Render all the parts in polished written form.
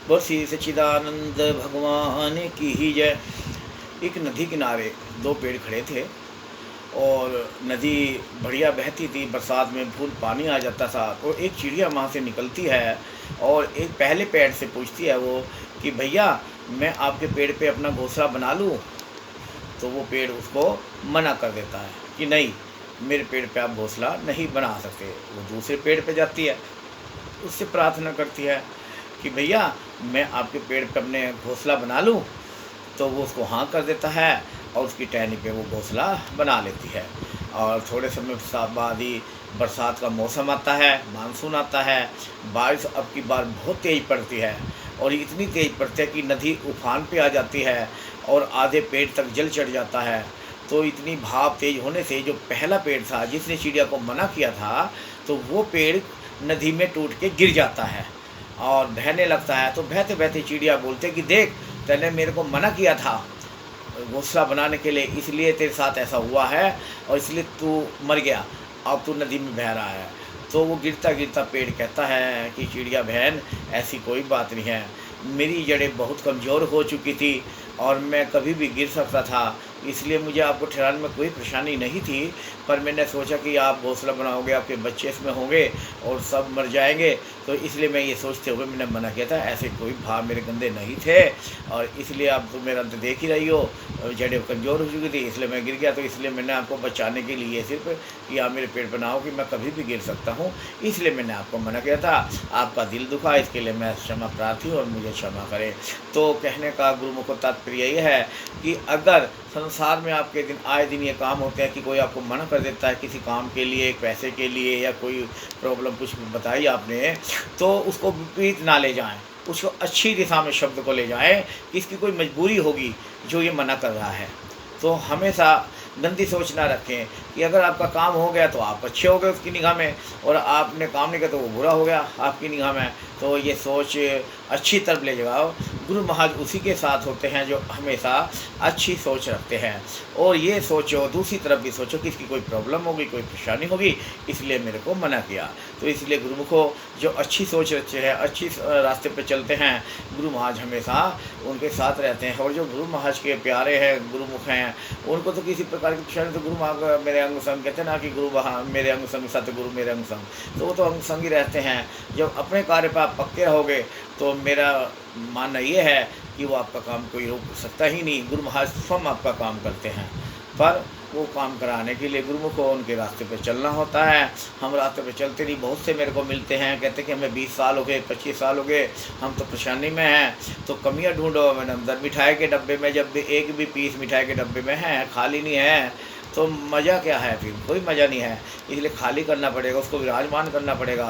बोल श्री सच्चिदानंद भगवान की ही जय। एक नदी किनारे दो पेड़ खड़े थे और नदी बढ़िया बहती थी। बरसात में फुल पानी आ जाता था। तो एक चिड़िया वहाँ से निकलती है और एक पहले पेड़ से पूछती है वो कि भैया, मैं आपके पेड़ पे अपना घोंसला बना लूँ? तो वो पेड़ उसको मना कर देता है कि नहीं, मेरे पेड़ पे आप घोंसला नहीं बना सकते। वो दूसरे पेड़ पे जाती है, उससे प्रार्थना करती है कि भैया, मैं आपके पेड़ पे अपने घोंसला बना लूँ? तो वो उसको हाँ कर देता है और उसकी टहनी पे वो घोंसला बना लेती है। और थोड़े समय बाद ही बरसात का मौसम आता है, मानसून आता है। बारिश अब की बार बहुत तेज़ पड़ती है और इतनी तेज़ पड़ती है कि नदी उफान पे आ जाती है और आधे पेड़ तक जल चढ़ जाता है। तो इतनी भाप तेज़ होने से जो पहला पेड़ था जिसने चिड़िया को मना किया था, तो वो पेड़ नदी में टूट के गिर जाता है और बहने लगता है। तो बहते बहते चिड़िया बोलते कि देख, तूने मेरे को मना किया था घोंसला बनाने के लिए, इसलिए तेरे साथ ऐसा हुआ है और इसलिए तू मर गया, अब तू नदी में बह रहा है। तो वो गिरता गिरता पेड़ कहता है कि चिड़िया बहन, ऐसी कोई बात नहीं है, मेरी जड़ें बहुत कमज़ोर हो चुकी थी और मैं कभी भी गिर सकता था, इसलिए मुझे आपको ठहराने में कोई परेशानी नहीं थी। पर मैंने सोचा कि आप घोंसला बनाओगे, आपके बच्चे इसमें होंगे और सब मर जाएंगे, तो इसलिए मैं ये सोचते हुए मैंने मना किया था। ऐसे कोई भाव मेरे गंदे नहीं थे और इसलिए आप तो मेरा अंत देख ही रही हो, जड़ें कमज़ोर हो चुकी थी, इसलिए मैं गिर गया। तो इसलिए मैंने आपको बचाने के लिए सिर्फ कि आप मेरे पेड़ बनाओ कि मैं कभी भी गिर सकता हूँ, इसलिए मैंने आपको मना किया था। आपका दिल दुखा, इसके लिए मैं क्षमा प्रार्थी हूँ और मुझे क्षमा करें। तो कहने का गुरुमुख को तात्पर्य ये है कि अगर संसार में आपके दिन आए दिन ये काम होते हैं कि कोई आपको मना कर देता है किसी काम के लिए, पैसे के लिए, या कोई प्रॉब्लम कुछ बताई आपने, तो उसको विपरीत ना ले जाएं, उसको अच्छी दिशा में शब्द को ले जाएं कि इसकी कोई मजबूरी होगी जो ये मना कर रहा है। तो हमेशा गंदी सोच ना रखें कि अगर आपका काम हो गया तो आप अच्छे हो गए उसकी निगाह में, और आपने काम नहीं किया तो वो बुरा हो गया आपकी निगाह में। तो ये सोच अच्छी तरफ ले जाओ। गुरु महाराज उसी के साथ होते हैं जो हमेशा अच्छी सोच रखते हैं। और ये सोचो, दूसरी तरफ भी सोचो कि इसकी कोई प्रॉब्लम होगी, कोई परेशानी होगी, इसलिए मेरे को मना किया। तो इसलिए गुरुमुखों जो अच्छी सोच रखते हैं, अच्छी रास्ते पे चलते हैं, गुरु महाराज हमेशा उनके साथ रहते हैं। और जो गुरु महाराज के प्यारे हैं, गुरुमुख हैं, उनको तो किसी प्रकार की परेशानी, तो गुरु महाराज मेरे अंग संग कहते हैं ना कि गुरु मेरे अंग संग सतगुरु मेरे अंग संग, तो वो तो अंग संग ही रहते हैं। जब अपने कार्य पर आप पक्के रहोगे तो मेरा मानना ये है कि वो आपका काम कोई रोक सकता ही नहीं। गुरु महाराज स्वयं आपका काम करते हैं, पर वो काम कराने के लिए गुरुमुख को उनके रास्ते पे चलना होता है। हम रास्ते पे चलते नहीं। बहुत से मेरे को मिलते हैं, कहते हैं कि हमें 20 साल हो गए, 25 साल हो गए, हम तो परेशानी में हैं, तो कमियां ढूंढो। मैंने अंदर मिठाई के डब्बे में जब भी एक भी पीस मिठाई के डब्बे में है, खाली नहीं है, तो मज़ा क्या है? फिर कोई मज़ा नहीं है। इसलिए खाली करना पड़ेगा, उसको विराजमान करना पड़ेगा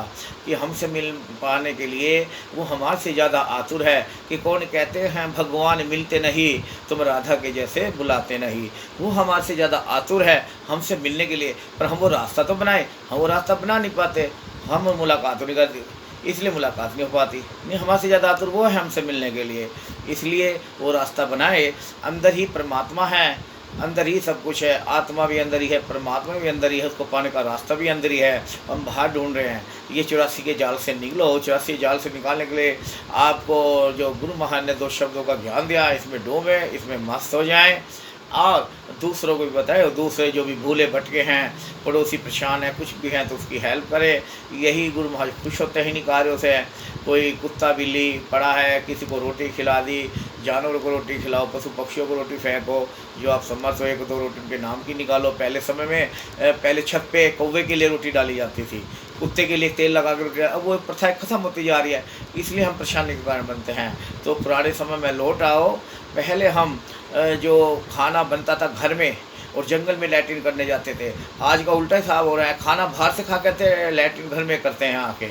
कि हमसे मिल पाने के लिए वो हमारे से ज़्यादा आतुर है। कि कौन कहते हैं भगवान मिलते नहीं, तुम राधा के जैसे बुलाते नहीं। वो हमारे से ज़्यादा आतुर है हमसे मिलने के लिए, पर हम वो रास्ता तो बनाए, हम वो रास्ता बना नहीं पाते, हम मुलाकात नहीं करते, इसलिए मुलाकात नहीं हो पाती। नहीं, हमारे से ज़्यादा आतुर वो है हमसे मिलने के लिए, इसलिए वो रास्ता बनाए। अंदर ही परमात्मा है, अंदर ही सब कुछ है, आत्मा भी अंदर ही है, परमात्मा भी अंदर ही है, उसको पाने का रास्ता भी अंदर ही है। हम बाहर ढूंढ रहे हैं। ये 84 के जाल से निकलो। 84 जाल से निकालने के लिए आपको जो गुरु महाराज ने 2 शब्दों का ज्ञान दिया, इसमें डूबे, इसमें मस्त हो जाएं और दूसरों को भी बताए। और दूसरे जो भी भूले भटके हैं, पड़ोसी परेशान है, कुछ भी हैं, तो उसकी हेल्प करे। यही गुरु महाराज खुश होते हैं इन्हीं कार्यों से। कोई कुत्ता बिल्ली पड़ा है, किसी को रोटी खिला दी, जानवरों को रोटी खिलाओ, पशु पक्षियों को रोटी फेंको, जो आप समर्थ हो, 1-2 रोटी उनके नाम की निकालो। पहले समय में पहले छत पे कौवे के लिए रोटी डाली जाती थी, कुत्ते के लिए तेल लगा के रोटी, अब वो प्रथा खत्म होती जा रही है, इसलिए हम परेशानी के कारण बनते हैं। तो पुराने समय में लौट आओ। पहले हम जो खाना बनता था घर में और जंगल में लैट्रिन करने जाते थे, आज का उल्टा हिसाब हो रहा है, खाना बाहर से खा के लैट्रिन घर में करते हैं आके।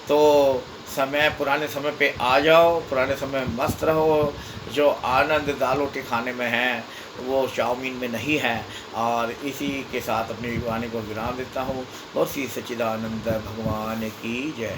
तो समय पुराने समय पे आ जाओ, पुराने समय में मस्त रहो। जो आनंद दाल रोटी खाने में है वो चाउमीन में नहीं है। और इसी के साथ अपनी वाणी को विराम देता हूँ। और श्री सच्चिदानंद भगवान की जय।